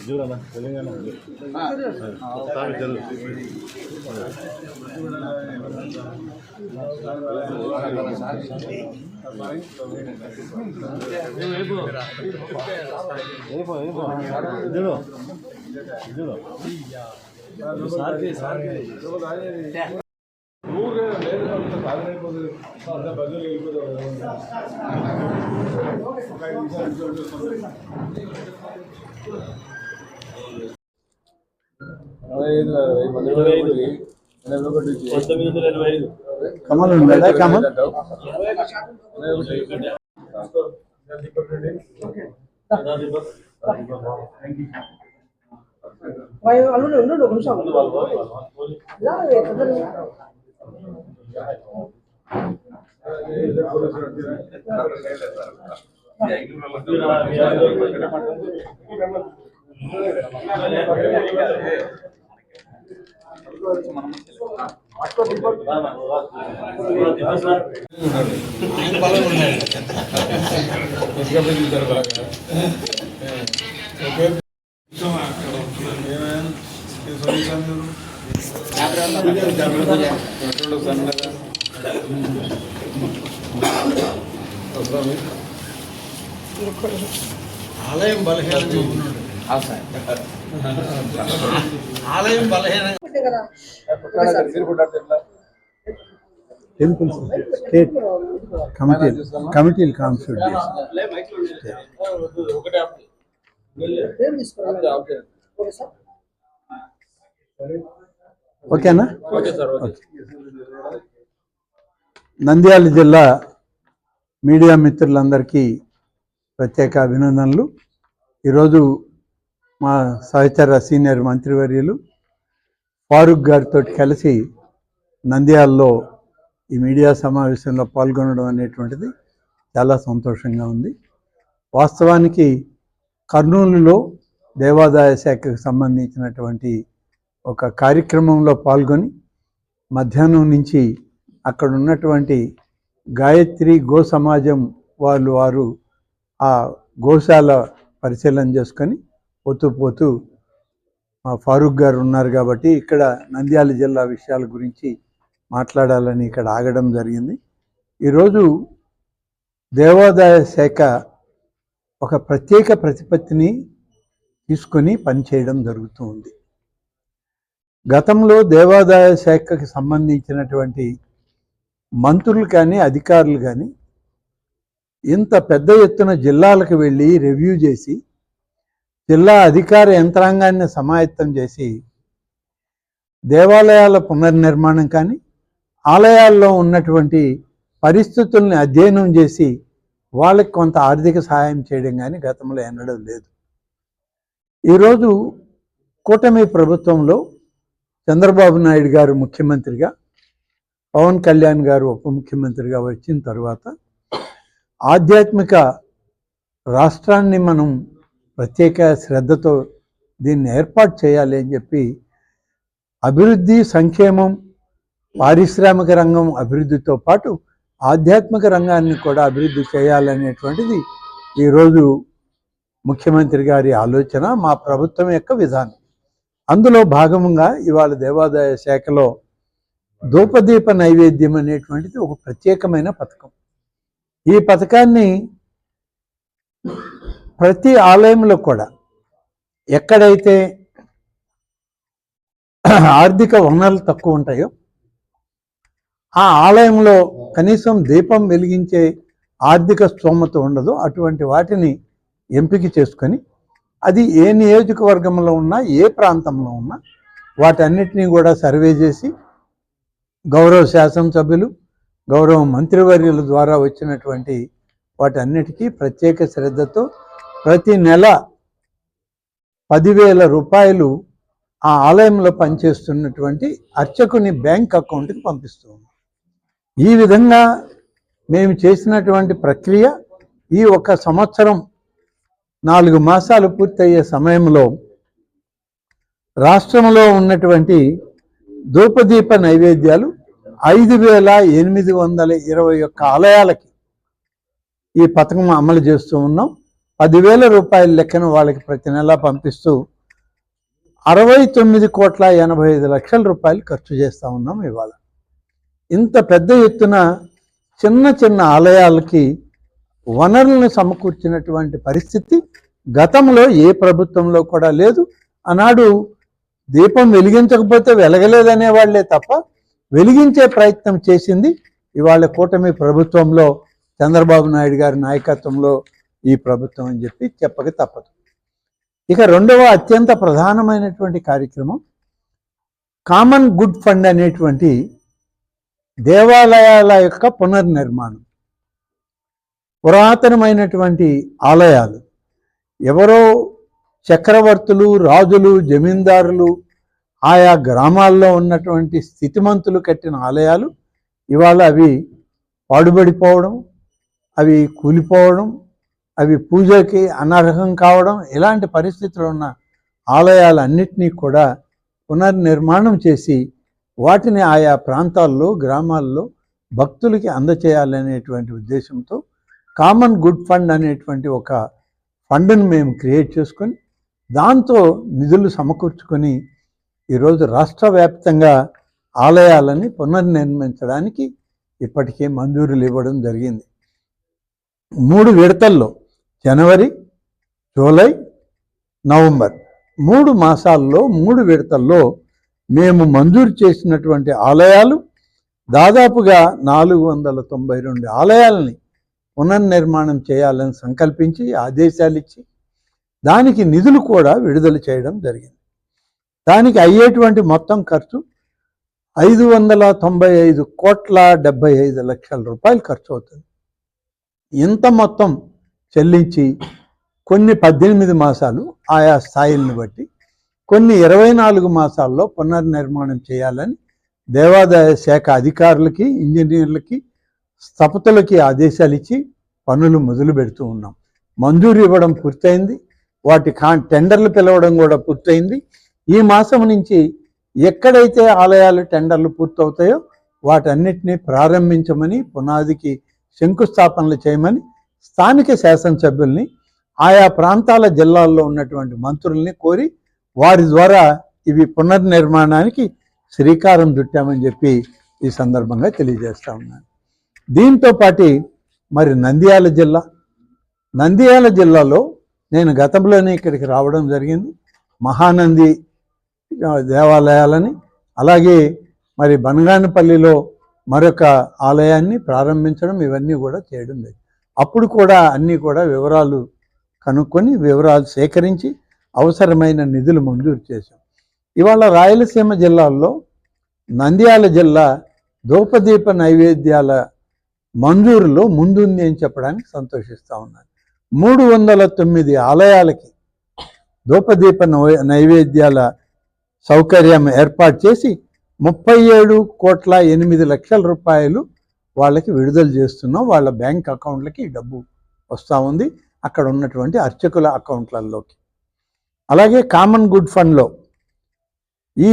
జూరన్నా తెలంగాణ కమల్ ఉండదా కమల్ ఆలయం బలహీనంగా ఉన్నాడు. ఆలయం బలహీనంగా టెంపుల్స్ స్టేట్ కమిటీలు కాన్స్టిట్యూట్ ఓకేనా? నంద్యాల జిల్లా మీడియా మిత్రులందరికీ ప్రత్యేక అభినందనలు. ఈరోజు మా సహచర సీనియర్ మంత్రివర్యులు ఫారూక్ గారితో కలిసి నంద్యాలలో ఈ మీడియా సమావేశంలో పాల్గొనడం అనేటువంటిది చాలా సంతోషంగా ఉంది. వాస్తవానికి కర్నూలులో దేవాదాయ శాఖకు సంబంధించినటువంటి ఒక కార్యక్రమంలో పాల్గొని మధ్యాహ్నం నుంచి అక్కడ ఉన్నటువంటి గాయత్రి గో సమాజం వారు ఆ గోశాల పరిశీలన చేసుకొని పోతూ ఫారూక్ గారు ఉన్నారు కాబట్టి ఇక్కడ నంద్యాల జిల్లా విషయాల గురించి మాట్లాడాలని ఇక్కడ ఆగడం జరిగింది. ఈరోజు దేవాదాయ శాఖ ఒక ప్రత్యేక ప్రతిపత్తిని తీసుకొని పనిచేయడం జరుగుతూ ఉంది. గతంలో దేవాదాయ శాఖకి సంబంధించినటువంటి మంత్రులు కానీ అధికారులు కానీ ఇంత పెద్ద ఎత్తున జిల్లాలకు వెళ్ళి రివ్యూ చేసి జిల్లా అధికార యంత్రాంగాన్ని సమాయత్తం చేసి దేవాలయాల పునర్నిర్మాణం కానీ ఆలయాల్లో ఉన్నటువంటి పరిస్థితుల్ని అధ్యయనం చేసి వాళ్ళకి కొంత ఆర్థిక సహాయం చేయడం కానీ గతంలో ఎన్నడూ లేదు. ఈరోజు కూటమి ప్రభుత్వంలో చంద్రబాబు నాయుడు గారు ముఖ్యమంత్రిగా, పవన్ కళ్యాణ్ గారు ఉప ముఖ్యమంత్రిగా వచ్చిన తర్వాత ఆధ్యాత్మిక రాష్ట్రాన్ని మనం ప్రత్యేక శ్రద్ధతో దీన్ని ఏర్పాటు చేయాలి అని చెప్పి అభివృద్ధి, సంక్షేమం, పారిశ్రామిక రంగం అభివృద్ధితో పాటు ఆధ్యాత్మిక రంగాన్ని కూడా అభివృద్ధి చేయాలనేటువంటిది ఈరోజు ముఖ్యమంత్రి గారి ఆలోచన, మా ప్రభుత్వం యొక్క విధానం. అందులో భాగంగా ఇవాళ దేవాదాయ శాఖలో ధూపదీప నైవేద్యం అనేటువంటిది ఒక ప్రత్యేకమైన పథకం. ఈ పథకాన్ని ప్రతి ఆలయంలో కూడా ఎక్కడైతే ఆర్థిక వనరులు తక్కువ ఉంటాయో ఆ ఆలయంలో కనీసం దీపం వెలిగించే ఆర్థిక స్తోమత ఉండదు, అటువంటి వాటిని ఎంపిక చేసుకొని అది ఏ నియోజకవర్గంలో ఉన్నా ఏ ప్రాంతంలో ఉన్నా వాటన్నిటినీ కూడా సర్వే చేసి గౌరవ శాసనసభ్యులు గౌరవ మంత్రివర్యుల ద్వారా వచ్చినటువంటి వాటన్నిటికీ ప్రత్యేక శ్రద్ధతో ప్రతి నెల 10,000 రూపాయలు ఆ ఆలయంలో పనిచేస్తున్నటువంటి అర్చకుని బ్యాంక్ అకౌంట్కి పంపిస్తూ ఉన్నాం. ఈ విధంగా మేము చేసినటువంటి ప్రక్రియ ఈ 1 సంవత్సరం 4 మాసాలు పూర్తయ్యే సమయంలో రాష్ట్రంలో ఉన్నటువంటి ధూపదీప నైవేద్యాలు 5,821 ఆలయాలకి ఈ పథకం అమలు చేస్తూ ఉన్నాం. 10,000 రూపాయల లెక్కన వాళ్ళకి ప్రతి నెల పంపిస్తూ 69,85,00,000 రూపాయలు ఖర్చు చేస్తూ ఉన్నాం. ఇవాళ ఇంత పెద్ద ఎత్తున చిన్న చిన్న ఆలయాలకి వనరులను సమకూర్చినటువంటి పరిస్థితి గతంలో ఏ ప్రభుత్వంలో కూడా లేదు. ఆనాడు దీపం వెలిగించకపోతే వెలగలేదనే వాళ్లే తప్ప వెలిగించే ప్రయత్నం చేసింది ఇవాళ కూటమి ప్రభుత్వంలో చంద్రబాబు నాయుడు గారి నాయకత్వంలో ఈ ప్రభుత్వం అని చెప్పక తప్పదు. ఇక రెండవ అత్యంత ప్రధానమైనటువంటి కార్యక్రమం కామన్ గుడ్ ఫండ్ అనేటువంటి దేవాలయాల యొక్క పునర్నిర్మాణం. పురాతనమైనటువంటి ఆలయాలు ఎవరో చక్రవర్తులు, రాజులు, జమీందారులు, ఆయా గ్రామాల్లో ఉన్నటువంటి స్థితిమంతులు కట్టిన ఆలయాలు ఇవాళ అవి పాడుబడిపోవడం, అవి కూలిపోవడం, అవి పూజకి అనర్హం కావడం, ఇలాంటి పరిస్థితులు ఉన్న ఆలయాలన్నింటినీ కూడా పునర్నిర్మాణం చేసి వాటిని ఆయా ప్రాంతాల్లో గ్రామాల్లో భక్తులకి అందచేయాలనేటువంటి ఉద్దేశంతో కామన్ గుడ్ ఫండ్ అనేటువంటి ఒక ఫండ్ని మేము క్రియేట్ చేసుకొని దాంతో నిధులు సమకూర్చుకొని ఈరోజు రాష్ట్ర వ్యాప్తంగా ఆలయాలని పునర్నిర్మించడానికి ఇప్పటికే మంజూరులు ఇవ్వడం జరిగింది. 3 విడతల్లో జనవరి, జూలై, నవంబర్ 3 మాసాల్లో 3 విడతల్లో మేము మంజూరు చేసినటువంటి ఆలయాలు దాదాపుగా 492 ఆలయాలని పునర్నిర్మాణం చేయాలని సంకల్పించి ఆదేశాలు ఇచ్చి దానికి నిధులు కూడా విడుదల చేయడం జరిగింది. దానికి అయ్యేటువంటి మొత్తం ఖర్చు 595,75,00,000 రూపాయలు ఖర్చు అవుతుంది. ఇంత మొత్తం చెల్లించి కొన్ని 18 మాసాలు ఆయా స్థాయిలను బట్టి, కొన్ని 24 మాసాల్లో పునర్నిర్మాణం చేయాలని దేవాదాయ శాఖ అధికారులకి, ఇంజనీర్లకి, స్థపతులకి ఆదేశాలు ఇచ్చి పనులు మొదలు పెడుతూ ఉన్నాం. మంజూరు ఇవ్వడం పూర్తయింది, వాటి టెండర్లు పిలవడం కూడా పూర్తయింది. ఈ మాసం నుంచి ఎక్కడైతే ఆలయాలు టెండర్లు పూర్తవుతాయో వాటన్నిటినీ ప్రారంభించమని, పునాదికి శంకుస్థాపనలు చేయమని స్థానిక శాసనసభ్యుల్ని, ఆయా ప్రాంతాల జిల్లాల్లో ఉన్నటువంటి మంత్రుల్ని కోరి వారి ద్వారా ఇవి పునర్నిర్మాణానికి శ్రీకారం చుట్టామని చెప్పి ఈ సందర్భంగా తెలియజేస్తా ఉన్నాను. దీంతో పాటు మరి నంద్యాల జిల్లాలో నేను గతంలోనే ఇక్కడికి రావడం జరిగింది. మహానంది దేవాలయాలని, అలాగే మరి బనగానపల్లిలో మరొక ఆలయాన్ని ప్రారంభించడం, ఇవన్నీ కూడా చేయడం లేదు. అప్పుడు కూడా అన్నీ కూడా వివరాలు కనుక్కొని వివరాలు సేకరించి అవసరమైన నిధులు మంజూరు చేశాం. ఇవాళ రాయలసీమ జిల్లాల్లో నంద్యాల జిల్లా ధూపదీప నైవేద్యాల మంజూరులో ముందుంది అని చెప్పడానికి సంతోషిస్తూ ఉన్నాను. 309 ఆలయాలకి ధూపదీప నైవేద్యాల సౌకర్యం ఏర్పాటు చేసి 37,08,00,000 రూపాయలు వాళ్ళకి విడుదల చేస్తున్నాం. వాళ్ళ బ్యాంక్ అకౌంట్లకి డబ్బు వస్తూ ఉంది, అక్కడ ఉన్నటువంటి అర్చకుల అకౌంట్లలోకి. అలాగే కామన్ గుడ్ ఫండ్లో ఈ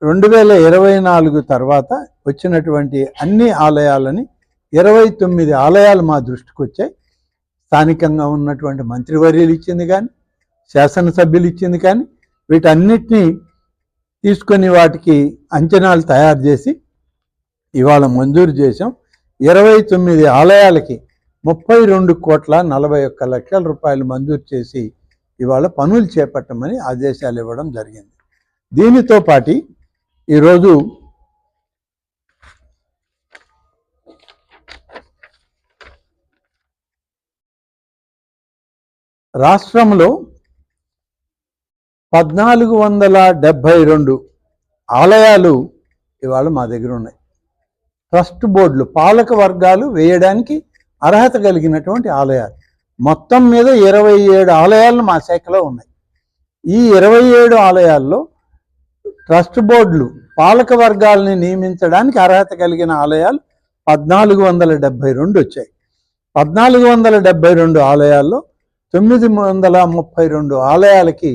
2024 తర్వాత వచ్చినటువంటి అన్ని ఆలయాలని 29 ఆలయాలు మా దృష్టికి వచ్చాయి. స్థానికంగా ఉన్నటువంటి మంత్రివర్యులు ఇచ్చింది కానీ, శాసనసభ్యులు ఇచ్చింది కానీ, వీటన్నిటినీ తీసుకొని వాటికి అంచనాలు తయారు చేసి ఇవాళ మంజూరు చేసాం. 29 ఆలయాలకి 32,41,00,000 రూపాయలు మంజూరు చేసి ఇవాళ పనులు చేపట్టమని ఆదేశాలు ఇవ్వడం జరిగింది. దీనితో పాటు ఈరోజు రాష్ట్రంలో 1472 ఆలయాలు ఇవాళ మా దగ్గర ఉన్నాయి. ట్రస్ట్ బోర్డులు, పాలక వర్గాలు వేయడానికి అర్హత కలిగినటువంటి ఆలయాలు. మొత్తం మీద 27 ఆలయాలు మా శాఖలో ఉన్నాయి. ఈ 27 ఆలయాల్లో ట్రస్ట్ బోర్డులు, పాలక వర్గాలని నియమించడానికి అర్హత కలిగిన ఆలయాలు 1472 వచ్చాయి. 1472 ఆలయాల్లో 932 ఆలయాలకి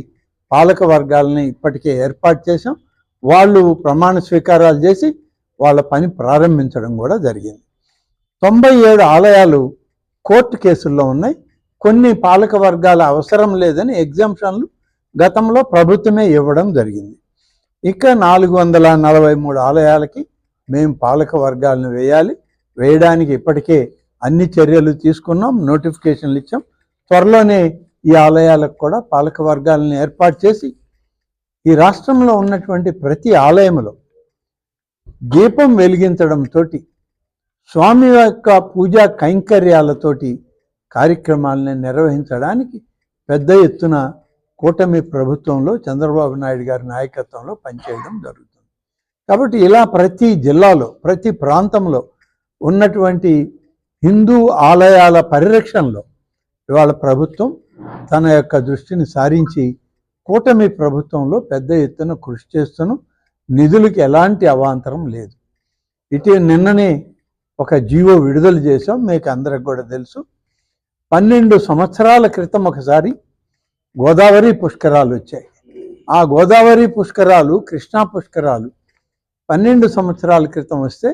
పాలక వర్గాలని ఇప్పటికే ఏర్పాటు చేశాం. వాళ్ళు ప్రమాణ స్వీకారాలు చేసి వాళ్ళ పని ప్రారంభించడం కూడా జరిగింది. 97 ఆలయాలు కోర్టు కేసుల్లో ఉన్నాయి. కొన్ని పాలక వర్గాల అవసరం లేదని ఎగ్జంప్షన్లు గతంలో ప్రభుత్వమే ఇవ్వడం జరిగింది. ఇక 443 ఆలయాలకి మేము పాలక వర్గాలను వేయడానికి ఇప్పటికే అన్ని చర్యలు తీసుకున్నాం, నోటిఫికేషన్లు ఇచ్చాం. త్వరలోనే ఈ ఆలయాలకు కూడా పాలక వర్గాలను ఏర్పాటు చేసి ఈ రాష్ట్రంలో ఉన్నటువంటి ప్రతి ఆలయంలో దీపం వెలిగించడంతో, స్వామి యొక్క పూజా కైంకర్యాలతోటి కార్యక్రమాలను నిర్వహించడానికి పెద్ద ఎత్తున కూటమి ప్రభుత్వంలో చంద్రబాబు నాయుడు గారి నాయకత్వంలో పనిచేయడం జరుగుతుంది. కాబట్టి ఇలా ప్రతి జిల్లాలో, ప్రతి ప్రాంతంలో ఉన్నటువంటి హిందూ ఆలయాల పరిరక్షణలో ఇవాళ ప్రభుత్వం తన యొక్క దృష్టిని సారించి కూటమి ప్రభుత్వంలో పెద్ద ఎత్తున కృషి చేస్తున్నాం. నిధులకి ఎలాంటి అవాంతరం లేదు. నిన్ననే ఒక జీవో విడుదల చేసాం, మీకు అందరికి కూడా తెలుసు. 12 సంవత్సరాల క్రితం ఒకసారి గోదావరి పుష్కరాలు వచ్చాయి. ఆ గోదావరి పుష్కరాలు, కృష్ణా పుష్కరాలు 12 సంవత్సరాల క్రితం వస్తే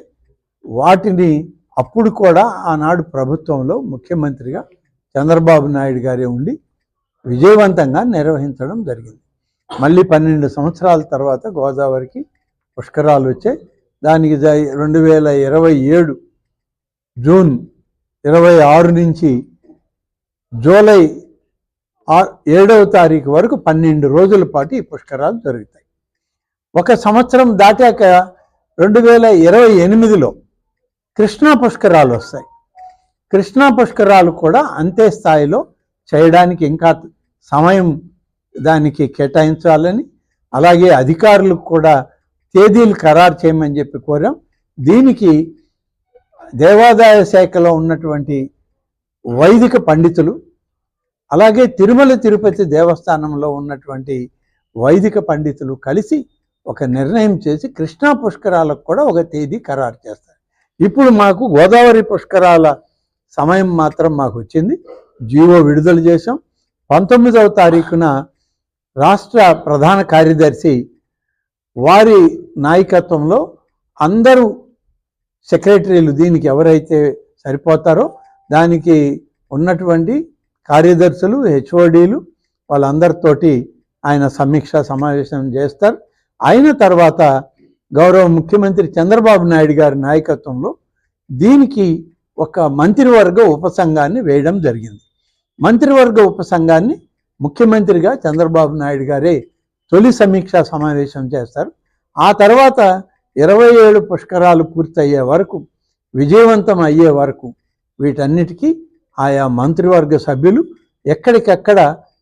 వాటిని అప్పుడు కూడా ఆనాడు ప్రభుత్వంలో ముఖ్యమంత్రిగా చంద్రబాబు నాయుడు గారే ఉండి విజయవంతంగా నిర్వహించడం జరిగింది. మళ్ళీ 12 సంవత్సరాల తర్వాత గోదావరికి పుష్కరాలు వచ్చాయి. దానికి 2027 జూన్ 26 నుంచి జూలై 7వ తారీఖు వరకు 12 రోజుల పాటు ఈ పుష్కరాలు జరుగుతాయి. ఒక సంవత్సరం దాటాక 2028లో కృష్ణా పుష్కరాలు వస్తాయి. కృష్ణా పుష్కరాలు కూడా అంతే స్థాయిలో చేయడానికి ఇంకా సమయం దానికి కేటాయించాలని, అలాగే అధికారులకు కూడా తేదీలు ఖరారు చేయమని చెప్పి కోరాం. దీనికి దేవాదాయ శాఖలో ఉన్నటువంటి వైదిక పండితులు, అలాగే తిరుమల తిరుపతి దేవస్థానంలో ఉన్నటువంటి వైదిక పండితులు కలిసి ఒక నిర్ణయం చేసి కృష్ణా పుష్కరాలకు కూడా ఒక తేదీ ఖరారు చేస్తారు. ఇప్పుడు మాకు గోదావరి పుష్కరాల సమయం మాత్రం మాకు వచ్చింది. జీవో విడుదల చేశాం. 19వ తారీఖున రాష్ట్ర ప్రధాన కార్యదర్శి వారి నాయకత్వంలో అందరూ సెక్రటరీలు, దీనికి ఎవరైతే సరిపోతారో దానికి ఉన్నటువంటి కార్యదర్శులు, హెచ్ఓడీలు వాళ్ళందరితోటి ఆయన సమీక్ష సమావేశం చేస్తారు. అయిన తర్వాత గౌరవ ముఖ్యమంత్రి చంద్రబాబు నాయుడు గారి నాయకత్వంలో దీనికి ఒక మంత్రివర్గ ఉపసంఘాన్ని వేయడం జరిగింది. మంత్రివర్గ ఉపసంఘాన్ని ముఖ్యమంత్రిగా చంద్రబాబు నాయుడు గారే తొలి సమీక్షా సమావేశం చేస్తారు. ఆ తర్వాత 27 పుష్కరాలు పూర్తయ్యే వరకు, విజయవంతం అయ్యే వరకు వీటన్నిటికీ ఆయా మంత్రివర్గ సభ్యులు ఎక్కడికక్కడ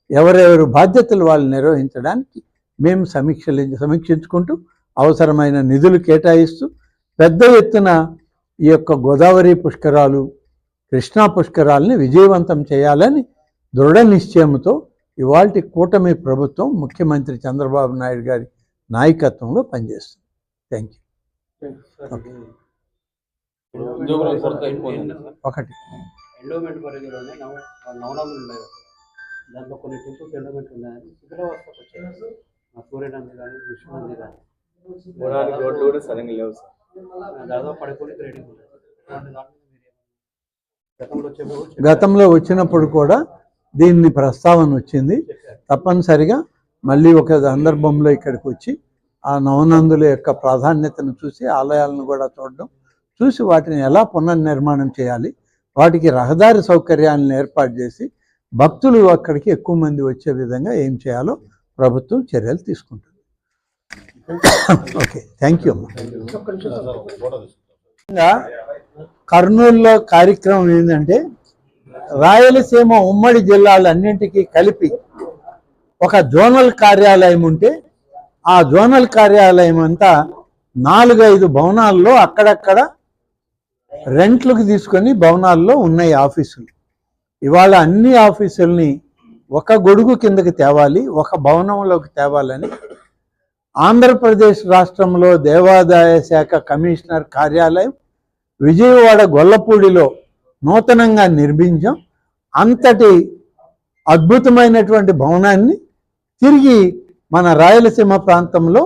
ఎవరెవరు బాధ్యతలు వాళ్ళు నిర్వహించడానికి మేము సమీక్షించుకుంటూ అవసరమైన నిధులు కేటాయిస్తూ పెద్ద ఎత్తున ఈ యొక్క గోదావరి పుష్కరాలు, కృష్ణా పుష్కరాలని విజయవంతం చేయాలని దృఢ నిశ్చయంతో ఇవాల్టి కూటమి ప్రభుత్వం ముఖ్యమంత్రి చంద్రబాబు నాయుడు గారి నాయకత్వంలో పనిచేస్తుంది. Thank you. ఒకటి ఎండోమెంట్ పరిధిలోనే నవనాథులు ఉన్నాయి. దాంట్లో కొన్ని టెంపుల్స్ ఎండోమెంట్ ఉన్నాయని శిథిలావస్థకు వచ్చాయి. సూర్యనంది కానీ, విష్ణునంది కానీ రోడ్లు కూడా సరిగ్గా లేవు సార్. దాదాపు పడుకొని రేటింగ్ ఉన్నాయి. గతంలో వచ్చినప్పుడు కూడా దీన్ని ప్రస్తావన వచ్చింది. తప్పనిసరిగా మళ్ళీ ఒక సందర్భంలో ఇక్కడికి వచ్చి ఆ నవనందుల యొక్క ప్రాధాన్యతను చూసి, ఆలయాలను కూడా చూసి వాటిని ఎలా పునర్నిర్మాణం చేయాలి, వాటికి రహదారి సౌకర్యాలను ఏర్పాటు చేసి భక్తులు అక్కడికి ఎక్కువ మంది వచ్చే విధంగా ఏం చేయాలో ప్రభుత్వం చర్యలు తీసుకుంటుంది. ఓకే, థ్యాంక్ యూ అమ్మా. కర్నూలులో కార్యక్రమం ఏంటంటే రాయలసీమ ఉమ్మడి జిల్లాలన్నింటికీ కలిపి ఒక జోనల్ కార్యాలయం ఉంటే ఆ జోనల్ కార్యాలయం అంతా 4-5 భవనాల్లో అక్కడక్కడ రెంట్లకు తీసుకొని భవనాల్లో ఉన్నాయి ఆఫీసులు. ఇవాళ అన్ని ఆఫీసుల్ని ఒక గొడుగు కిందకి తేవాలి, ఒక భవనంలోకి తేవాలని ఆంధ్రప్రదేశ్ రాష్ట్రంలో దేవాదాయ శాఖ కమిషనర్ కార్యాలయం విజయవాడ గొల్లపూడిలో నూతనంగా నిర్మించాం. అంతటి అద్భుతమైనటువంటి భవనాన్ని తిరిగి మన రాయలసీమ ప్రాంతంలో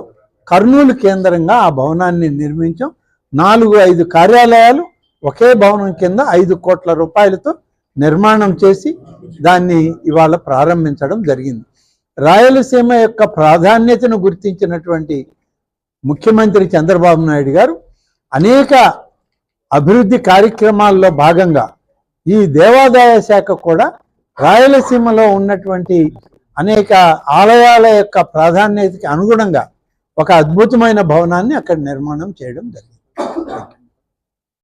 కర్నూలు కేంద్రంగా ఆ భవనాన్ని నిర్మించాం. 4-5 కార్యాలయాలు ఒకే భవనం కింద 5 కోట్ల రూపాయలతో నిర్మాణం చేసి దాన్ని ఇవాళ ప్రారంభించడం జరిగింది. రాయలసీమ యొక్క ప్రాధాన్యతను గుర్తించినటువంటి ముఖ్యమంత్రి చంద్రబాబు నాయుడు గారు అనేక అభివృద్ధి కార్యక్రమాల్లో భాగంగా ఈ దేవాదాయ శాఖ కూడా రాయలసీమలో ఉన్నటువంటి అనేక ఆలయాల యొక్క ప్రాధాన్యతకి అనుగుణంగా ఒక అద్భుతమైన భవనాన్ని అక్కడ నిర్మాణం చేయడం జరిగింది.